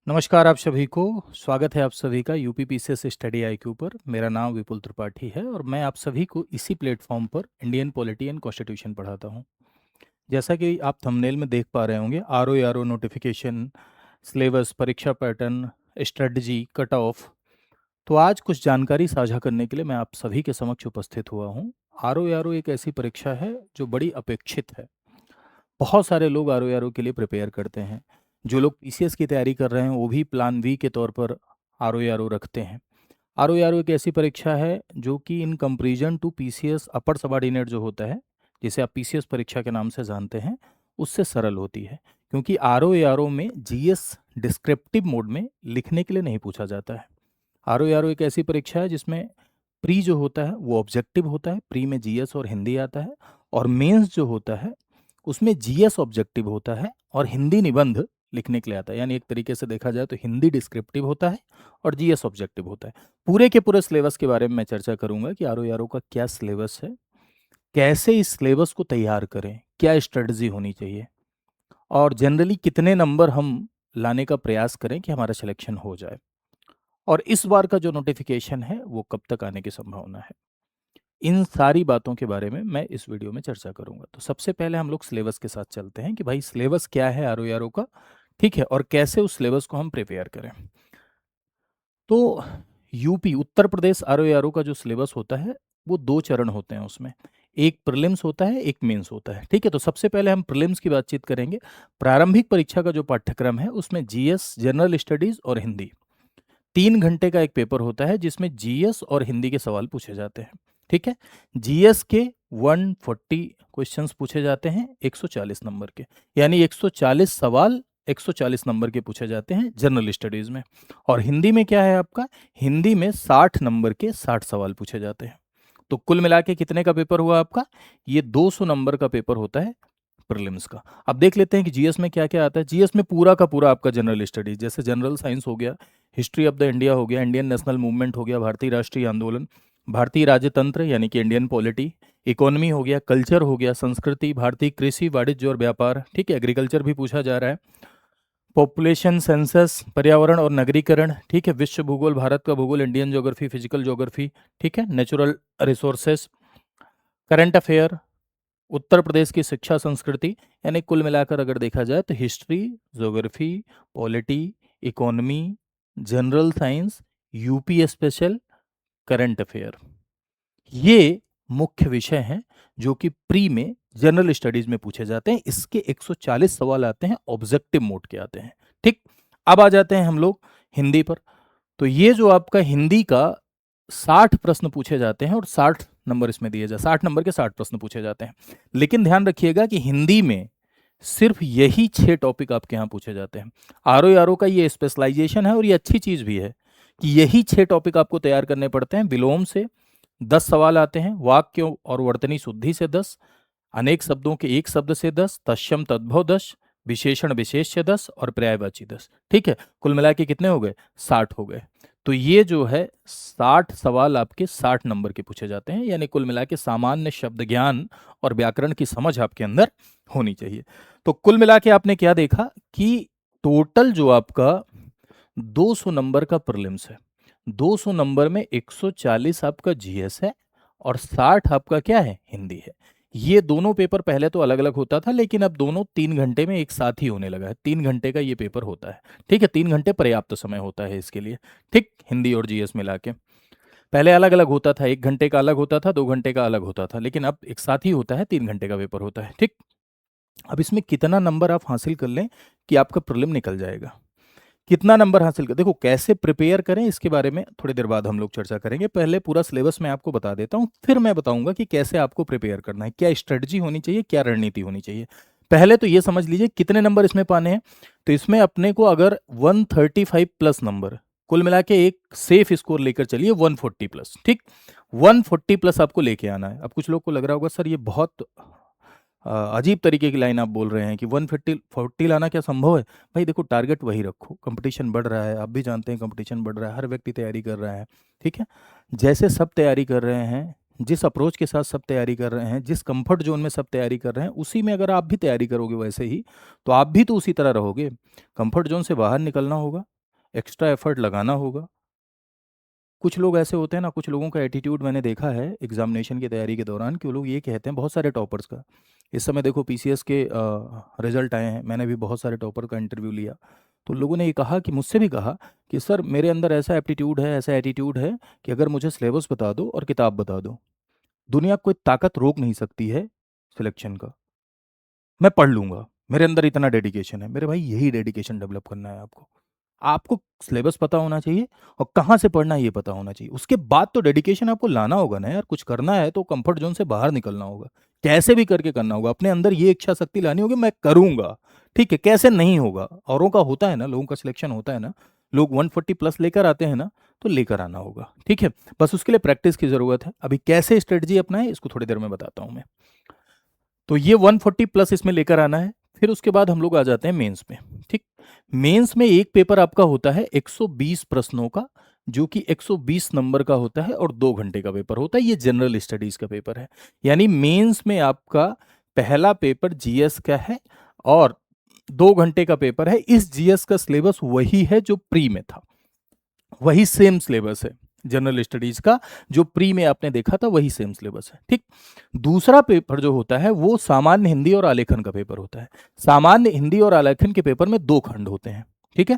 नमस्कार आप सभी को। स्वागत है आप सभी का यूपीपीसीएस स्टडी आईक्यू पर। मेरा नाम विपुल त्रिपाठी है और मैं आप सभी को इसी प्लेटफॉर्म पर इंडियन पॉलिटी एंड कॉन्स्टिट्यूशन पढ़ाता हूं। जैसा कि आप थंबनेल में देख पा रहे होंगे, आरओ नोटिफिकेशन, सिलेबस, परीक्षा पैटर्न, स्ट्रेटजी, कट ऑफ। तो आज कुछ जानकारी साझा करने के लिए मैं आप सभी के समक्ष उपस्थित हुआ हूँ। आरओ एक ऐसी परीक्षा है जो बड़ी अपेक्षित है। बहुत सारे लोग आरओ के लिए प्रिपेयर करते हैं। जो लोग पीसीएस की तैयारी कर रहे हैं वो भी प्लान बी के तौर पर आरओ रखते हैं। आरओ एक ऐसी परीक्षा है जो कि in comparison to PCS upper subordinate जो होता है, जिसे आप पीसीएस परीक्षा के नाम से जानते हैं, उससे सरल होती है। क्योंकि आरओ में जीएस डिस्क्रिप्टिव मोड में लिखने के लिए नहीं पूछा जाता है। आरओ एक ऐसी परीक्षा है जिसमें प्री जो होता है वो ऑब्जेक्टिव होता है, प्री में जीएस और हिंदी आता है। और मेंस जो होता है उसमें जीएस ऑब्जेक्टिव होता है और हिंदी निबंध लिखने के लिए आता है। यानी एक तरीके से देखा जाए तो हिंदी डिस्क्रिप्टिव होता है और जीएस ऑब्जेक्टिव होता है। पूरे के पूरे सिलेबस के बारे में मैं चर्चा करूंगा कि आरओ का क्या सिलेबस है, कैसे इस सिलेबस को तैयार करें, क्या स्ट्रेटजी होनी चाहिए और जनरली कितने नंबर हम लाने का प्रयास करें कि हमारा सिलेक्शन हो जाए, और इस बार का जो नोटिफिकेशन है वो कब तक आने की संभावना है। इन सारी बातों के बारे में मैं इस वीडियो में चर्चा करूंगा। तो सबसे पहले हम लोग सिलेबस के साथ चलते हैं कि भाई सिलेबस क्या है आरओ का, ठीक है, और कैसे उस सिलेबस को हम प्रिपेयर करें। तो यूपी उत्तर प्रदेश आरओ का जो सिलेबस होता है वो दो चरण होते हैं उसमें। एक प्रीलिम्स होता है, एक मेंस होता है, ठीक है। तो सबसे पहले हम प्रीलिम्स की बातचीत करेंगे। प्रारंभिक परीक्षा का जो पाठ्यक्रम है उसमें जीएस, जनरल स्टडीज और हिंदी, 3 घंटे का एक पेपर होता है जिसमें जीएस और हिंदी के सवाल पूछे जाते हैं, ठीक है। जीएस के 140 क्वेश्चंस पूछे जाते हैं 140 नंबर के, यानी 140 सवाल 140 नंबर के पूछे जाते हैं जनरल स्टडीज में। और हिंदी में क्या है आपका, हिंदी में 60 नंबर के 60 सवाल पूछे जाते हैं। तो कुल मिला के कितने का पेपर हुआ आपका, ये 200 नंबर का पेपर होता है प्रीलिम्स का। अब देख लेते हैं कि जीएस में क्या क्या आता है। जीएस में पूरा का पूरा आपका जनरल स्टडीज, जैसे जनरल साइंस हो गया, हिस्ट्री ऑफ द इंडिया हो गया, इंडियन नेशनल मूवमेंट हो गया, भारतीय राष्ट्रीय आंदोलन, भारतीय राजतंत्र यानी कि इंडियन पॉलिटी, इकोनॉमी हो गया, कल्चर हो गया, संस्कृति, भारतीय कृषि, वाणिज्य और व्यापार, ठीक है, एग्रीकल्चर भी पूछा जा रहा है, पॉपुलेशन सेंसस, पर्यावरण और नगरीकरण, ठीक है, विश्व भूगोल, भारत का भूगोल, इंडियन ज्योग्राफी, फिजिकल ज्योग्राफी, ठीक है, natural resources, current affair, Uttar Pradesh की शिक्षा संस्कृति। यानी कुल मिलाकर अगर देखा जाए तो history, geography, polity, economy, general science, UP special, current affair, ये मुख्य विषय हैं जो कि प्री में जनरल स्टडीज में पूछे जाते हैं। इसके 140 सवाल आते हैं, ऑब्जेक्टिव मोड के आते हैं, ठीक। अब आ जाते हैं हम लोग हिंदी पर। तो ये जो आपका हिंदी का 60 प्रश्न पूछे जाते हैं और 60 नंबर इसमें दिए जाते हैं, 60 नंबर के 60 प्रश्न पूछे जाते हैं। लेकिन ध्यान रखिएगा कि हिंदी में सिर्फ यही 6 टॉपिक आपके यहाँ पूछे जाते हैं। आरओ का ये स्पेशलाइजेशन है और ये अच्छी चीज़ भी है कि यही 6 टॉपिक आपको तैयार करने पड़ते हैं। विलोम से 10 सवाल आते हैं, वाक्य और वर्तनी शुद्धि से 10, अनेक शब्दों के एक शब्द से 10, तत्सम तद्भव 10, विशेषण विशेष से 10 और पर्यायवाची 10, ठीक है। कुल मिला के कितने हो गए, 60 हो गए। तो ये जो है 60 सवाल आपके 60 नंबर के पूछे जाते हैं, यानी कुल मिला के सामान्य शब्द ज्ञान और व्याकरण की समझ आपके अंदर होनी चाहिए। तो कुल मिला के आपने क्या देखा कि टोटल जो आपका 200 नंबर का प्रीलिम्स है, 200 नंबर में 140 आपका जीएस है और 60 आपका क्या है, हिंदी है। ये दोनों पेपर पहले तो अलग अलग होता था, लेकिन अब दोनों 3 घंटे में एक साथ ही होने लगा है। 3 घंटे का ये पेपर होता है, ठीक है। 3 घंटे पर्याप्त समय होता है इसके लिए, ठीक, हिंदी और जीएस मिला के। पहले अलग अलग होता था, 1 घंटे का अलग होता था, 2 घंटे का अलग होता था, लेकिन अब एक साथ ही होता है, 3 घंटे का पेपर होता है, ठीक। अब इसमें कितना नंबर आप हासिल कर लें कि आपका प्रीलिम निकल जाएगा, कितना नंबर हासिल कर, देखो कैसे प्रिपेयर करें इसके बारे में थोड़ी देर बाद हम लोग चर्चा करेंगे। पहले पूरा सिलेबस मैं आपको बता देता हूँ, फिर मैं बताऊंगा कि कैसे आपको प्रिपेयर करना है, क्या स्ट्रेटजी होनी चाहिए, क्या रणनीति होनी चाहिए। पहले तो ये समझ लीजिए कितने नंबर इसमें पाने हैं। तो इसमें अपने को अगर 135 प्लस नंबर, कुल मिला के एक सेफ स्कोर लेकर चलिए 140 प्लस, ठीक। 140 प्लस आपको लेके आना है। अब कुछ लोग को लग रहा होगा सर ये बहुत अजीब तरीके की लाइन आप बोल रहे हैं कि 140 लाना क्या संभव है। भाई देखो, टारगेट वही रखो, कंपटीशन बढ़ रहा है, आप भी जानते हैं कंपटीशन बढ़ रहा है, हर व्यक्ति तैयारी कर रहा है, ठीक है। जैसे सब तैयारी कर रहे हैं, जिस अप्रोच के साथ सब तैयारी कर रहे हैं, जिस कंफर्ट जोन में सब तैयारी कर रहे हैं, उसी में अगर आप भी तैयारी करोगे वैसे ही, तो आप भी तो उसी तरह रहोगे। कंफर्ट जोन से बाहर निकलना होगा, एक्स्ट्रा एफर्ट लगाना होगा। कुछ लोग ऐसे होते हैं ना, कुछ लोगों का एटीट्यूड मैंने देखा है एग्जामिनेशन की तैयारी के दौरान, कि वो लोग ये कहते हैं, बहुत सारे टॉपर्स का, इस समय देखो पीसीएस के रिजल्ट आए हैं, मैंने भी बहुत सारे टॉपर का इंटरव्यू लिया, तो लोगों ने ये कहा, कि मुझसे भी कहा, कि सर मेरे अंदर ऐसा एप्टीट्यूड है, ऐसा एटीट्यूड है, कि अगर मुझे सिलेबस बता दो और किताब बता दो, दुनिया कोई ताकत रोक नहीं सकती है सिलेक्शन का, मैं पढ़ लूंगा, मेरे अंदर इतना डेडिकेशन है। मेरे भाई यही डेडिकेशन डेवलप करना है आपको। आपको सिलेबस पता होना चाहिए और कहाँ से पढ़ना है ये पता होना चाहिए। उसके बाद तो डेडिकेशन आपको लाना होगा ना यार, कुछ करना है तो कंफर्ट जोन से बाहर निकलना होगा, कैसे भी करके करना होगा। अपने अंदर ये इच्छा शक्ति लानी होगी, मैं करूंगा। ठीक है, कैसे नहीं होगा, औरों का होता है ना, लोगों का सिलेक्शन होता है ना, लोग 140 प्लस लेकर आते हैं ना, तो लेकर आना होगा। ठीक है, बस उसके लिए प्रैक्टिस की जरूरत है। अभी कैसे स्ट्रेटजी अपनाएं इसको थोड़ी देर में बताता हूं मैं। तो ये 140 प्लस इसमें लेकर आना है। फिर उसके बाद हम लोग आ जाते हैं मेंस में। ठीक, मेंस में एक पेपर आपका होता है 120 प्रश्नों का, जो कि 120 नंबर का होता है और 2 घंटे का पेपर होता है। ये जनरल स्टडीज का पेपर है। यानी मेंस में आपका पहला पेपर जीएस का है और 2 घंटे का पेपर है। इस जीएस का सिलेबस वही है जो प्री में था, वही सेम सिलेबस है जनरल स्टडीज का, जो प्री में आपने देखा था वही सेम सिलेबस है। ठीक, दूसरा पेपर जो होता है वो सामान्य हिंदी और आलेखन का पेपर होता है। सामान्य हिंदी और आलेखन के पेपर में 2 खंड होते हैं। ठीक है,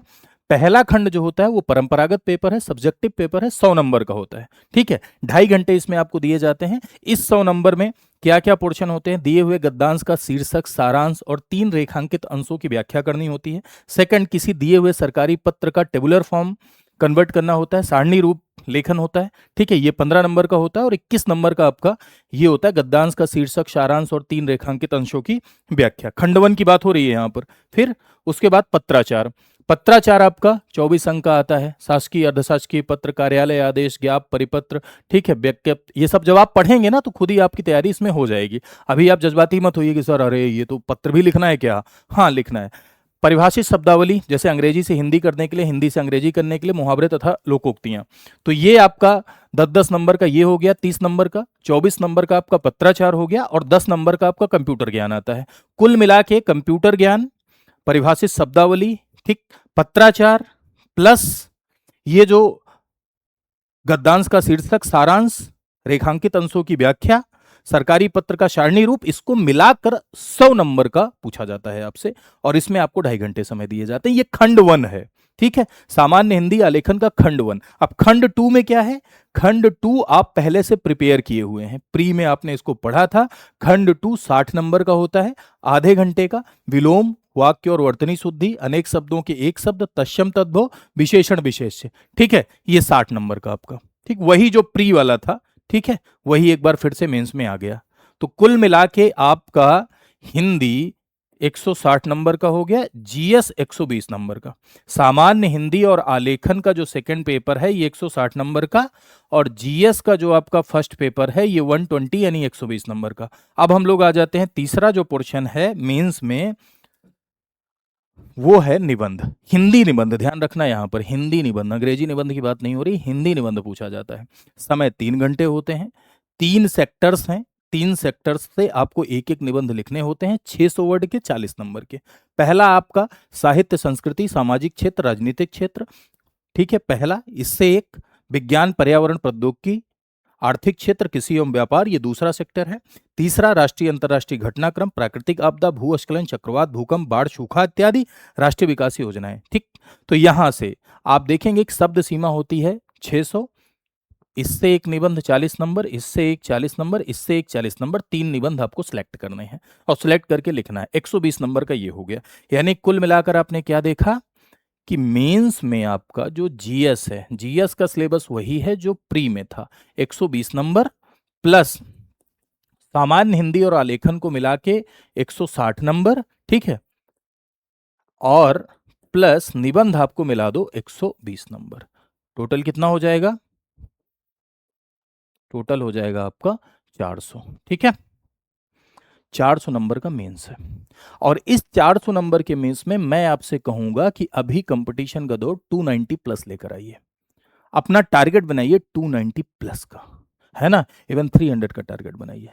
पहला खंड जो होता है वो परंपरागत पेपर है, सब्जेक्टिव पेपर है, 100 नंबर का होता है। ठीक है, 2.5 घंटे इसमें आपको दिए जाते हैं। इस 100 नंबर में क्या क्या पोर्शन होते हैं, दिए हुए गद्यांश का शीर्षक, सारांश और 3 रेखांकित अंशों की व्याख्या करनी होती है। सेकंड, किसी दिए हुए सरकारी पत्र का टेबुलर फॉर्म कन्वर्ट करना होता है, सारणी रूप लेखन होता है। ठीक है, ये 15 नंबर का होता है। और 21 नंबर का आपका ये होता है गद्यांश का शीर्षक, सारांश और 3 रेखांकित अंशों की व्याख्या। खंड 1 की बात हो रही है यहाँ पर। फिर उसके बाद पत्राचार। पत्राचार आपका 24 अंक का आता है। शासकीय, अर्धशासकीय पत्र, कार्यालय आदेश, ज्ञाप, परिपत्र। ठीक है, व्यक्ति, ये सब जब आप पढ़ेंगे ना तो खुद ही आपकी तैयारी इसमें हो जाएगी। अभी आप जज्बाती मत होइए कि सर अरे ये तो पत्र भी लिखना है क्या। हाँ, लिखना है। परिभाषित शब्दावली, जैसे अंग्रेजी से हिंदी करने के लिए, हिंदी से अंग्रेजी करने के लिए मुहावरे तथा लोकोक्तियां, तो ये आपका 10-10 नंबर का ये हो गया। 30 नंबर का, 24 नंबर का आपका पत्राचार हो गया और 10 नंबर का आपका कंप्यूटर ज्ञान आता है। कुल मिला के कंप्यूटर ज्ञान, परिभाषित शब्दावली, ठीक, पत्राचार प्लस ये जो गद्यांश का शीर्षक, सारांश, रेखांकित अंशों की व्याख्या, सरकारी पत्र का सारणी रूप, इसको मिलाकर 100 नंबर का पूछा जाता है आपसे। और इसमें आपको 2.5 घंटे समय दिए जाते हैं। ये खंड 1 है। ठीक है, सामान्य हिंदी आलेखन का खंड 1। अब खंड 2 में क्या है, खंड 2 आप पहले से प्रिपेयर किए हुए हैं, प्री में आपने इसको पढ़ा था। खंड 2 60 नंबर का होता है, आधे घंटे का। विलोम, वाक्य और वर्तनी शुद्धि, अनेक शब्दों के एक शब्द, तत्सम तद्भव, विशेषण विशेष्य। ठीक है, ये 60 नंबर का आपका। ठीक, वही जो प्री वाला था। ठीक है, वही एक बार फिर से मेंस में आ गया। तो कुल मिला के आपका हिंदी 160 नंबर का हो गया, जीएस 120 नंबर का। सामान्य हिंदी और आलेखन का जो सेकंड पेपर है ये 160 नंबर का, और जीएस का जो आपका फर्स्ट पेपर है ये 120 यानी 120 नंबर का। अब हम लोग आ जाते हैं तीसरा जो पोर्शन है मेंस में, वो है निबंध। हिंदी निबंध, ध्यान रखना यहां पर हिंदी निबंध, अंग्रेजी निबंध की बात नहीं हो रही, हिंदी निबंध पूछा जाता है। समय 3 घंटे होते हैं, 3 सेक्टर्स हैं, 3 सेक्टर्स से आपको एक एक निबंध लिखने होते हैं, 600 वर्ड के, 40 नंबर के। पहला आपका साहित्य, संस्कृति, सामाजिक क्षेत्र, राजनीतिक क्षेत्र। ठीक है, पहला। इससे एक विज्ञान, पर्यावरण, प्रौद्योगिकी, आर्थिक क्षेत्र, कृषि एवं व्यापार, ये दूसरा सेक्टर है। तीसरा राष्ट्रीय अंतर्राष्ट्रीय घटनाक्रम, प्राकृतिक आपदा, भूस्खलन, चक्रवात, भूकंप, बाढ़, सूखा इत्यादि, राष्ट्रीय विकास योजनाएं। ठीक, तो यहां से आप देखेंगे एक शब्द सीमा होती है 600, इससे एक निबंध 40 नंबर, इससे एक 40 नंबर, इससे एक 40 नंबर, 3 निबंध आपको सिलेक्ट करने हैं और सिलेक्ट करके लिखना है। 120 नंबर का ये हो गया। यानी कुल मिलाकर आपने क्या देखा कि मेंस में आपका जो जीएस है, जीएस का सिलेबस वही है जो प्री में था, 120 नंबर प्लस सामान्य हिंदी और आलेखन को मिला के 160 नंबर। ठीक है, और प्लस निबंध आपको मिला दो 120 नंबर। टोटल कितना हो जाएगा, टोटल हो जाएगा आपका 400। ठीक है, 400 नंबर का मेंस है। और इस 400 नंबर के मेंस में मैं आपसे कहूंगा कि अभी कंपटीशन का दौर 290 प्लस लेकर आइए। अपना टारगेट बनाइए 290 प्लस का, है ना, इवन 300 का टारगेट बनाइए।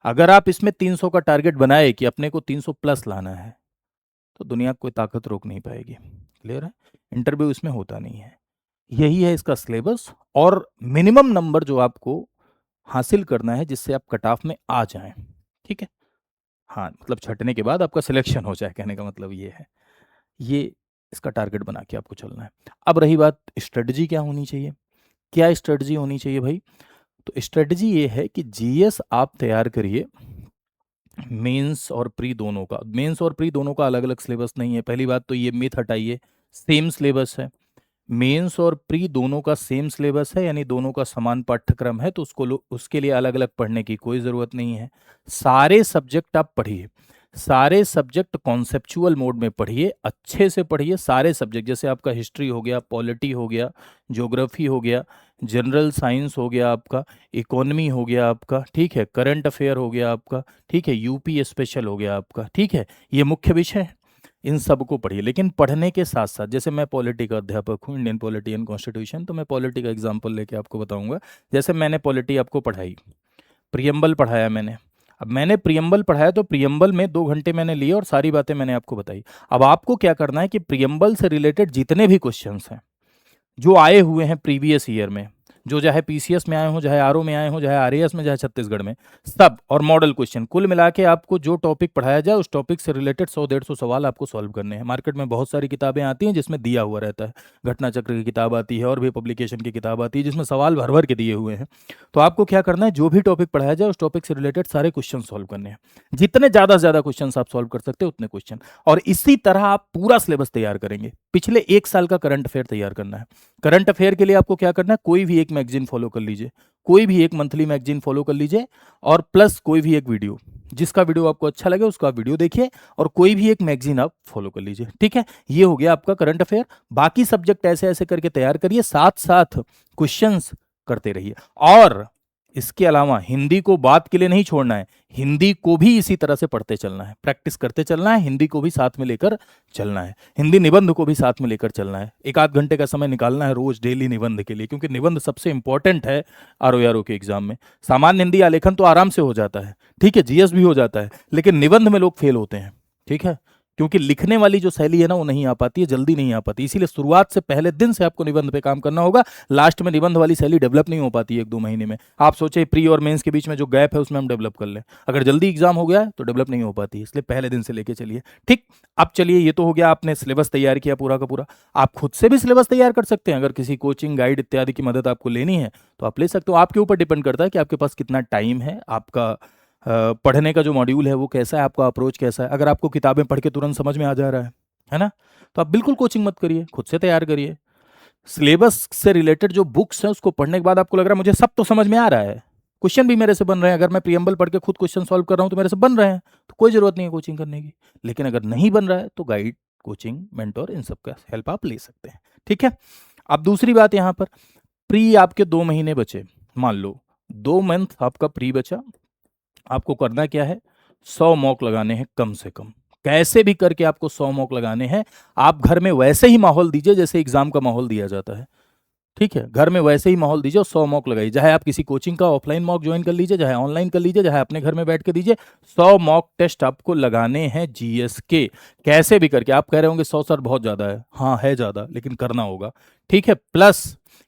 अगर आप इसमें 300 का टारगेट बनाए कि अपने को 300 प्लस लाना है, तो दुनिया कोई ताकत रोक नहीं पाएगी। क्लियर है? इंटरव्यू इसमें होता नहीं है। यही है इसका सिलेबस और मिनिमम नंबर जो आपको हासिल करना है जिससे आप कट ऑफ में आ जाएं। ठीक है, हाँ मतलब छंटने के बाद आपका सिलेक्शन हो जाए, कहने का मतलब ये है। ये इसका टारगेट बना के आपको चलना है। अब रही बात स्ट्रेटजी क्या होनी चाहिए, क्या स्ट्रेटजी होनी चाहिए भाई? तो स्ट्रेटजी ये है कि जीएस आप तैयार करिए मेंस और प्री दोनों का। मेंस और प्री दोनों का अलग अलग सिलेबस नहीं है, पहली बात तो ये मिथ हटाइए, सेम सिलेबस है। मेंस और प्री दोनों का सेम सिलेबस है, यानी दोनों का समान पाठ्यक्रम है, तो उसके लिए अलग अलग पढ़ने की कोई ज़रूरत नहीं है। सारे सब्जेक्ट आप पढ़िए, सारे सब्जेक्ट कॉन्सेप्चुअल मोड में पढ़िए, अच्छे से पढ़िए सारे सब्जेक्ट। जैसे आपका हिस्ट्री हो गया, पॉलिटी हो गया, ज्योग्राफी हो गया, जनरल साइंस हो गया आपका, इकोनॉमी हो गया आपका, ठीक है, करंट अफेयर हो गया आपका, ठीक है, यूपी स्पेशल हो गया आपका, ठीक है, ये मुख्य विषय है। इन सबको पढ़िए, लेकिन पढ़ने के साथ साथ, जैसे मैं पॉलिटी का अध्यापक हूँ, इंडियन पॉलिटी एंड कॉन्स्टिट्यूशन, तो मैं पॉलिटी का एग्जाम्पल लेके आपको बताऊंगा। जैसे मैंने पॉलिटी आपको पढ़ाई, प्रियम्बल पढ़ाया मैंने। अब मैंने प्रियम्बल पढ़ाया तो प्रियम्बल में 2 घंटे मैंने लिए और सारी बातें मैंने आपको बताई। अब आपको क्या करना है कि प्रियम्बल से रिलेटेड जितने भी क्वेश्चंस हैं जो आए हुए हैं प्रीवियस ईयर में, जो चाहे पीसीएस में आए हों, चाहे आरओ में आए हों, चाहे आरएएस में, चाहे छत्तीसगढ़ में, सब, और मॉडल क्वेश्चन, कुल मिला के आपको जो टॉपिक पढ़ाया जाए उस टॉपिक से रिलेटेड 100-150 सवाल आपको सॉल्व करने हैं। मार्केट में बहुत सारी किताबें आती हैं जिसमें दिया हुआ रहता है, घटना चक्र की किताब आती है और भी पब्लिकेशन की किताब आती है जिसमें सवाल भर भर के दिए हुए हैं। तो आपको क्या करना है, जो भी टॉपिक पढ़ाया जाए उस टॉपिक से रिलेटेड सारे क्वेश्चन सॉल्व करने हैं। जितने ज़्यादा से ज़्यादा क्वेश्चन आप सॉल्व कर सकते हैं उतने क्वेश्चन, और इसी तरह आप पूरा सिलेबस तैयार करेंगे। पिछले 1 साल का करंट अफेयर तैयार करना है। करंट अफेयर के लिए आपको क्या करना है, कोई भी एक मैगजीन फॉलो कर लीजिए, कोई भी एक मंथली मैगजीन फॉलो कर लीजिए, और प्लस कोई भी एक वीडियो, जिसका वीडियो आपको अच्छा लगे उसका वीडियो देखिए, और कोई भी एक मैगजीन आप फॉलो कर लीजिए। ठीक है, ये हो गया आपका करंट अफेयर। बाकी सब्जेक्ट ऐसे ऐसे करके तैयार करिए, साथ साथ क्वेश्चंस करते रहिए। और इसके अलावा हिंदी को बात के लिए नहीं छोड़ना है, हिंदी को भी इसी तरह से पढ़ते चलना है, प्रैक्टिस करते चलना है, हिंदी को भी साथ में लेकर चलना है, हिंदी निबंध को भी साथ में लेकर चलना है। 1 आध घंटे का समय निकालना है रोज डेली निबंध के लिए, क्योंकि निबंध सबसे इंपॉर्टेंट है आरओ के एग्जाम में। सामान्य हिंदी आलेखन तो आराम से हो जाता है, ठीक है, जीएस भी हो जाता है, लेकिन निबंध में लोग फेल होते हैं। ठीक है, क्योंकि लिखने वाली जो शैली है ना वो नहीं आ पाती है, जल्दी नहीं आ पाती, इसीलिए शुरुआत से पहले दिन से आपको निबंध पे काम करना होगा। लास्ट में निबंध वाली शैली डेवलप नहीं हो पाती है 1-2 महीने में। आप सोचे प्री और मेंस के बीच में जो गैप है उसमें हम डेवलप कर लें, अगर जल्दी एग्जाम हो गया है तो डेवलप नहीं हो पाती, इसलिए पहले दिन से लेके चलिए। ठीक, अब चलिए, ये तो हो गया, आपने सिलेबस तैयार किया पूरा का पूरा। आप खुद से भी सिलेबस तैयार कर सकते हैं, अगर किसी कोचिंग गाइड इत्यादि की मदद आपको लेनी है तो आप ले सकते हो। आपके ऊपर डिपेंड करता है कि आपके पास कितना टाइम है, आपका पढ़ने का जो मॉड्यूल है वो कैसा है, आपका अप्रोच कैसा है। अगर आपको किताबें पढ़ के तुरंत समझ में आ जा रहा है ना, तो आप बिल्कुल कोचिंग मत करिए, खुद से तैयार करिए। सिलेबस से रिलेटेड जो बुक्स हैं उसको पढ़ने के बाद आपको लग रहा है मुझे सब तो समझ में आ रहा है, क्वेश्चन भी मेरे से बन रहे हैं, अगर मैं प्रियम्बल पढ़ के खुद क्वेश्चन सॉल्व कर रहा हूँ तो मेरे से बन रहे हैं, तो कोई जरूरत नहीं है कोचिंग करने की। लेकिन अगर नहीं बन रहा है तो गाइड, कोचिंग, मेंटोर, इन सब का हेल्प आप ले सकते हैं। ठीक है, अब दूसरी बात यहाँ पर, प्री आपके 2 महीने बचे, मान लो 2 मंथ आपका प्री बचा, आपको करना क्या है, 100 मॉक लगाने हैं कम से कम, कैसे भी करके आपको 100 मॉक लगाने हैं। आप घर में वैसे ही माहौल दीजिए जैसे एग्जाम का माहौल दिया जाता है। ठीक है, घर में वैसे ही माहौल दीजिए और 100 मॉक लगाइए, चाहे आप किसी कोचिंग का ऑफलाइन मॉक ज्वाइन कर लीजिए, चाहे ऑनलाइन कर लीजिए, चाहे अपने घर में बैठ के दीजिए। 100 मॉक टेस्ट आपको लगाने हैं जीएस के, कैसे भी करके। आप कह रहे होंगे 100 सर बहुत ज़्यादा है, हाँ है ज़्यादा, लेकिन करना होगा। ठीक है, प्लस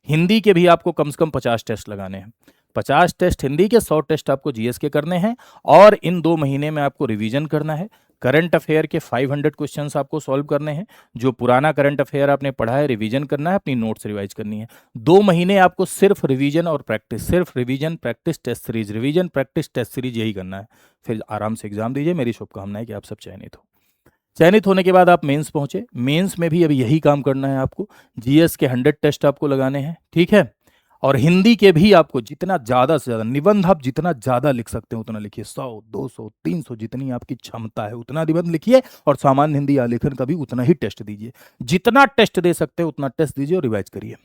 हिंदी के भी आपको कम से कम 50 टेस्ट लगाने हैं, 50 टेस्ट हिंदी के, 100 टेस्ट आपको जीएस के करने हैं। और इन 2 महीने में आपको रिवीजन करना है। करंट अफेयर के 500 क्वेश्चंस आपको सॉल्व करने हैं, जो पुराना करंट अफेयर आपने पढ़ा है रिवीजन करना है, अपनी नोट्स रिवाइज करनी है। 2 महीने आपको सिर्फ रिवीजन और प्रैक्टिस, सिर्फ revision practice test series, revision practice test series, यही करना है। फिर आराम से एग्जाम दीजिए, मेरी शुभकामनाएं कि आप सब चयनित हो। चयनित होने के बाद आप मेंस पहुंचे, मेंस में भी अभी यही काम करना है आपको, जीएस के 100 टेस्ट आपको लगाने हैं। ठीक है, और हिंदी के भी आपको जितना ज़्यादा से ज़्यादा, निबंध आप जितना ज़्यादा लिख सकते हैं उतना लिखिए, 100, 200, 300, जितनी आपकी क्षमता है उतना निबंध लिखिए, और सामान्य हिंदी आलेखन का भी उतना ही टेस्ट दीजिए। जितना टेस्ट दे सकते हैं उतना टेस्ट दीजिए और रिवाइज करिए।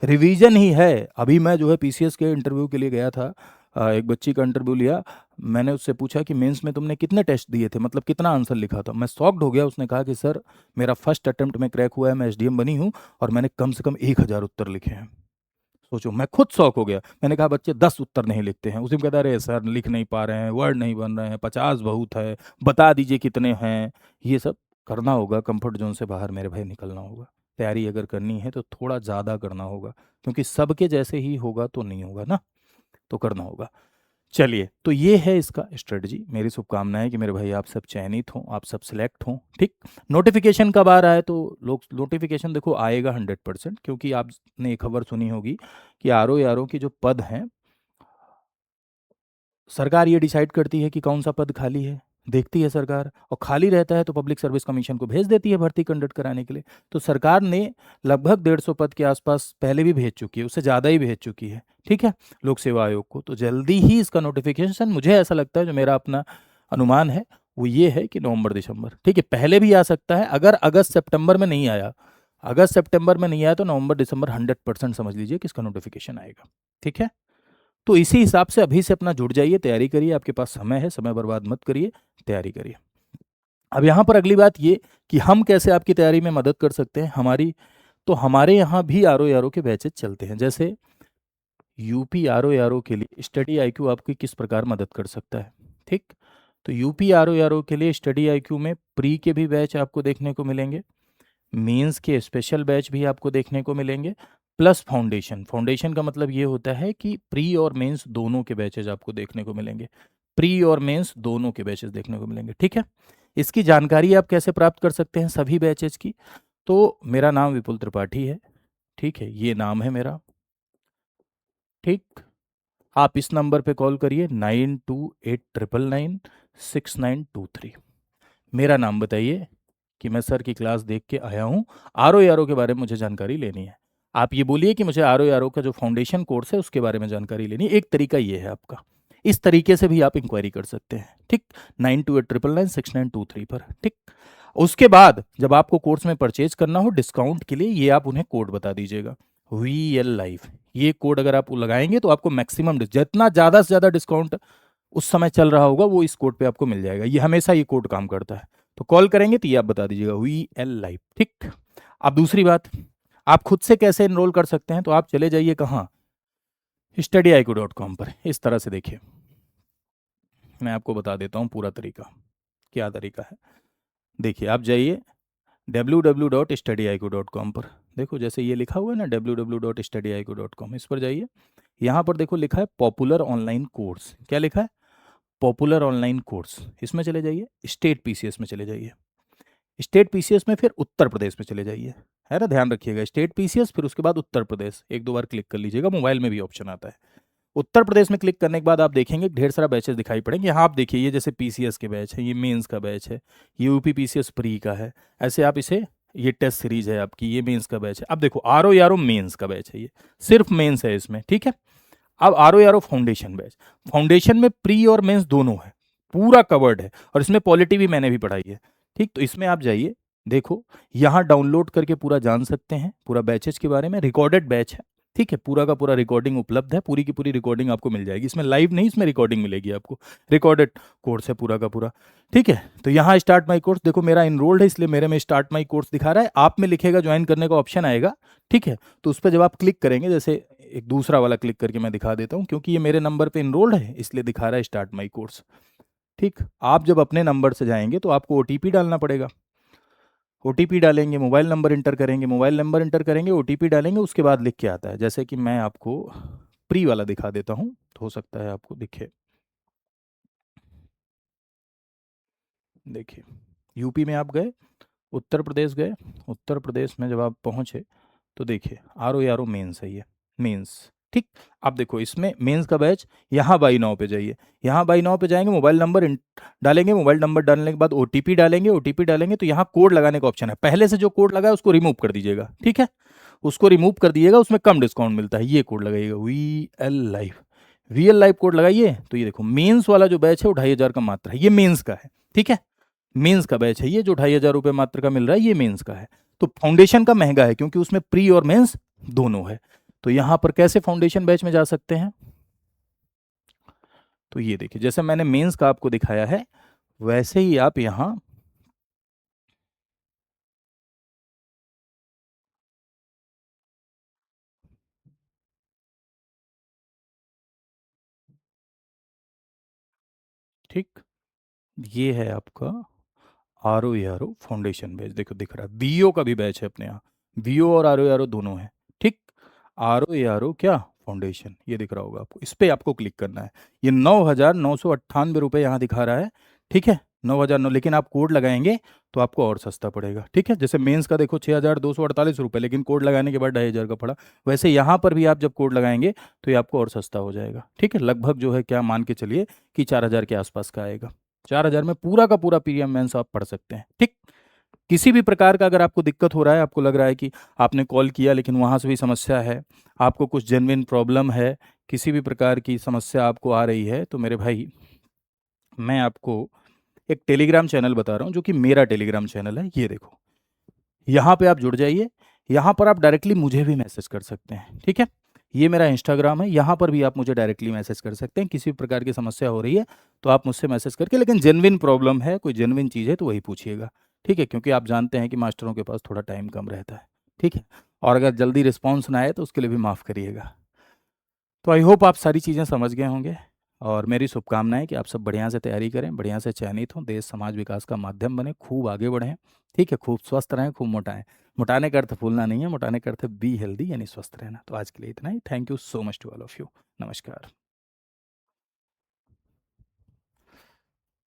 रिवीजन ही है। अभी मैं जो है पीसीएस के इंटरव्यू के लिए गया था, एक बच्ची का इंटरव्यू लिया, मैंने उससे पूछा कि मेंस में तुमने कितने टेस्ट दिए थे, मतलब कितना आंसर लिखा था। मैं शॉक्ड हो गया, उसने कहा कि सर मेरा फर्स्ट अटेम्प्ट में क्रैक हुआ है, मैं एसडीएम बनी हूँ और मैंने कम से कम 1000 उत्तर लिखे हैं। सोचो, मैं खुद शौक हो गया। मैंने कहा बच्चे 10 उत्तर नहीं लिखते हैं, उसी में कहता अरे सर लिख नहीं पा रहे हैं, वर्ड नहीं बन रहे हैं, 50 बहुत है, बता दीजिए कितने हैं। ये सब करना होगा, कंफर्ट जोन से बाहर मेरे भाई निकलना होगा। तैयारी अगर करनी है तो थोड़ा ज़्यादा करना होगा, क्योंकि सबके जैसे ही होगा तो नहीं होगा ना, तो करना होगा। चलिए, तो ये है इसका स्ट्रेटजी। मेरी शुभकामनाएं कि मेरे भाई आप सब चयनित हों, आप सब सिलेक्ट हों, ठीक। नोटिफिकेशन कब आ रहा है, तो लोग नोटिफिकेशन देखो आएगा 100%, क्योंकि आपने एक खबर सुनी होगी कि आरओ की जो पद हैं, सरकार ये डिसाइड करती है कि कौन सा पद खाली है, देखती है सरकार, और खाली रहता है तो पब्लिक सर्विस कमीशन को भेज देती है भर्ती कंडक्ट कराने के लिए। तो सरकार ने लगभग 150 पद के आसपास पहले भी भेज चुकी है, उससे ज़्यादा ही भेज चुकी है, ठीक है, लोक सेवा आयोग को। तो जल्दी ही इसका नोटिफिकेशन, मुझे ऐसा लगता है, जो मेरा अपना अनुमान है वो ये है कि नवंबर दिसंबर, ठीक है, पहले भी आ सकता है। अगर अगस्त सितंबर में नहीं आया, अगस्त सितंबर में नहीं आया, तो नवंबर दिसंबर 100% समझ लीजिए कि इसका नोटिफिकेशन आएगा, ठीक है। तो इसी हिसाब से अभी से अपना जुट जाइए, तैयारी करिए, आपके पास समय है, समय बर्बाद मत करिए, तैयारी करिए। अब यहाँ पर अगली बात ये कि हम कैसे आपकी तैयारी में मदद कर सकते हैं हमारी। तो हमारे यहाँ भी आरओ के बैचेज चलते हैं। जैसे यूपी आरओ के लिए स्टडी आईक्यू आपकी किस प्रकार मदद कर सकता है, ठीक। तो यूपी आरओ के लिए स्टडी आईक्यू में प्री के भी बैच आपको देखने को मिलेंगे, मेंस के स्पेशल बैच भी आपको देखने को मिलेंगे, प्लस फाउंडेशन। फाउंडेशन का मतलब ये होता है कि प्री और मेंस दोनों के बैचेज आपको देखने को मिलेंगे, प्री और मेंस दोनों के बैचेज देखने को मिलेंगे, ठीक है। इसकी जानकारी आप कैसे प्राप्त कर सकते हैं सभी बैचेज की। तो मेरा नाम विपुल त्रिपाठी है, ठीक है, ये नाम है मेरा, ठीक। आप इस नंबर पे कॉल करिए, 9289996923। मेरा नाम बताइए कि मैं सर की क्लास देख के आया हूँ, आरओ के बारे में मुझे जानकारी लेनी है। आप ये बोलिए कि मुझे आरओ का जो फाउंडेशन कोर्स है उसके बारे में जानकारी लेनी है। एक तरीका ये है आपका, इस तरीके से भी आप इंक्वायरी कर सकते हैं, ठीक। 9289996923 पर, ठीक। उसके बाद जब आपको कोर्स में परचेज करना हो डिस्काउंट के लिए, ये आप उन्हें कोड बता दीजिएगा, VL लाइफ। ये कोड अगर आप लगाएंगे तो आपको मैक्सिमम, जितना ज़्यादा से ज़्यादा डिस्काउंट उस समय चल रहा होगा वो इस कोड पे आपको मिल जाएगा। ये हमेशा ये कोड काम करता है। तो कॉल करेंगे तो ये आप बता दीजिएगा, VL लाइफ, ठीक। अब दूसरी बात, आप खुद से कैसे एनरोल कर सकते हैं, तो आप चले जाइए कहाँ, studyaiku.com पर। इस तरह से देखिए, मैं आपको बता देता हूँ पूरा तरीका, क्या तरीका है। देखिए, आप जाइए www.studyaiku.com पर। देखो जैसे ये लिखा हुआ है ना, www.studyaiku.com, इस पर जाइए। यहाँ पर देखो लिखा है पॉपुलर ऑनलाइन कोर्स। क्या लिखा है? Popular online course. इसमें चले जाइए, स्टेट पीसीएस में चले जाइए, स्टेट पीसीएस में फिर उत्तर प्रदेश में चले जाइए, है ना, ध्यान रखिएगा, स्टेट पीसीएस फिर उसके बाद उत्तर प्रदेश, एक दो बार क्लिक कर लीजिएगा, मोबाइल में भी ऑप्शन आता है। उत्तर प्रदेश में क्लिक करने के बाद आप देखेंगे ढेर सारा बैचेस दिखाई पड़ेंगे। यहाँ आप देखिए, ये जैसे पीसीएस के बैच है, ये मेंस का बैच है, ये यूपी पीसीएस प्री का है, ऐसे आप इसे, ये टेस्ट सीरीज है आपकी, ये मेंस का बैच है। अब देखो आरओ मेंस का बैच है, ये सिर्फ मेंस है इसमें, ठीक है। अब आरओ फाउंडेशन बैच, फाउंडेशन में प्री और मेंस दोनों है, पूरा कवर्ड है, और इसमें पॉलिटी भी मैंने भी पढ़ाई है, ठीक। तो इसमें आप जाइए, देखो यहाँ डाउनलोड करके पूरा जान सकते हैं, पूरा बैचेज के बारे में, रिकॉर्डेड बैच है, ठीक है, पूरा का पूरा रिकॉर्डिंग उपलब्ध है, पूरी की पूरी रिकॉर्डिंग आपको मिल जाएगी, इसमें लाइव नहीं, इसमें रिकॉर्डिंग मिलेगी आपको, रिकॉर्डेड कोर्स है पूरा का पूरा, ठीक है। तो यहाँ स्टार्ट माई कोर्स, देखो मेरा इनरोल्ड है इसलिए मेरे में स्टार्ट माई कोर्स दिखा रहा है, आप में लिखेगा ज्वाइन करने का ऑप्शन आएगा, ठीक है। तो उस पर जब आप क्लिक करेंगे, जैसे एक दूसरा वाला क्लिक करके मैं दिखा देता हूँ, क्योंकि ये मेरे नंबर पे इनरोल्ड है इसलिए दिखा रहा है स्टार्ट माई कोर्स, ठीक। आप जब अपने नंबर से जाएंगे तो आपको ओटीपी डालना पड़ेगा, ओटीपी डालेंगे, मोबाइल नंबर इंटर करेंगे, मोबाइल नंबर इंटर करेंगे, ओटीपी डालेंगे, उसके बाद लिख के आता है, जैसे कि मैं आपको प्री वाला दिखा देता हूँ, तो हो सकता है आपको दिखे। देखिए, यूपी में आप गए, उत्तर प्रदेश गए, उत्तर प्रदेश में जब आप पहुँचे तो देखिए आरओ मेंस है ये, मेंस, ठीक। अब देखो इसमें मेंस का बैच, यहाँ बाई नाउ पे जाइए, यहाँ बाई नाउ पे जाएंगे, मोबाइल नंबर डालेंगे, मोबाइल नंबर डालने के बाद ओटीपी डालेंगे, ओटीपी डालेंगे तो यहाँ कोड लगाने का ऑप्शन है, पहले से जो कोड लगा है उसको रिमूव कर दीजिएगा, ठीक है, उसको रिमूव कर दीजिएगा, उसमें कम डिस्काउंट मिलता है, ये कोड लगाइएगा, VL life, VL life code लगाइए। तो ये देखो मेंस वाला जो बैच है वो 2500 का मात्र है, ये मेंस का है, ठीक है, मेंस का बैच है, ये जो 2500 रुपये मात्र का मिल रहा है ये मेंस का है। तो फाउंडेशन का महंगा है क्योंकि उसमें प्री और मेंस दोनों है। तो यहाँ पर कैसे फाउंडेशन बैच में जा सकते हैं, तो ये देखिए जैसे मैंने मेंस का आपको दिखाया है वैसे ही आप यहाँ, ठीक, ये है आपका RO फाउंडेशन बैच, देखो दिख रहा है, VO का भी बैच है अपने यहाँ, VO और RO दोनों है, ठीक। RO क्या फाउंडेशन, ये दिख रहा होगा आपको, इस पे आपको क्लिक करना है। ये 9,998 रुपये यहाँ दिखा रहा है, ठीक है, 9,009, लेकिन आप कोड लगाएंगे तो आपको और सस्ता पड़ेगा, ठीक है। जैसे मेंस का देखो 6,248 रुपये, लेकिन कोड लगाने के बाद 2,500 का पड़ा। वैसे यहाँ पर भी आप जब कोड लगाएंगे तो ये आपको और सस्ता हो जाएगा, ठीक है। लगभग जो है क्या मान के चलिए कि 4,000 के आसपास का आएगा। 4,000 में पूरा का पूरा पीएम मेंस आप पढ़ सकते हैं, ठीक। किसी भी प्रकार का अगर आपको दिक्कत हो रहा है, आपको लग रहा है कि आपने कॉल किया लेकिन वहाँ से भी समस्या है, आपको कुछ जेन्युइन प्रॉब्लम है, किसी भी प्रकार की समस्या आपको आ रही है, तो मेरे भाई मैं आपको एक टेलीग्राम चैनल बता रहा हूँ, जो कि मेरा टेलीग्राम चैनल है। ये देखो, यहाँ पे आप जुड़ जाइए, यहाँ पर आप डायरेक्टली मुझे भी मैसेज कर सकते हैं, ठीक है। ये मेरा इंस्टाग्राम है, यहाँ पर भी आप मुझे डायरेक्टली मैसेज कर सकते हैं। किसी भी प्रकार की समस्या हो रही है तो आप मुझसे मैसेज करके, लेकिन जेन्युइन प्रॉब्लम है, कोई जेन्युइन चीज़ है तो वही पूछिएगा, ठीक है। क्योंकि आप जानते हैं कि मास्टरों के पास थोड़ा टाइम कम रहता है, ठीक है। और अगर जल्दी रिस्पॉन्स ना आए तो उसके लिए भी माफ़ करिएगा। तो आई होप आप सारी चीज़ें समझ गए होंगे, और मेरी शुभकामनाएं कि आप सब बढ़िया से तैयारी करें, बढ़िया से चयनित हों, देश समाज विकास का माध्यम बने, खूब आगे बढ़ें, ठीक है। खूब स्वस्थ रहें, खूब मोटाएं। मोटाने का अर्थ फूलना नहीं है, मोटाने का अर्थ बी हेल्दी, यानी स्वस्थ रहना। तो आज के लिए इतना ही। Thank you so much to all of you. नमस्कार।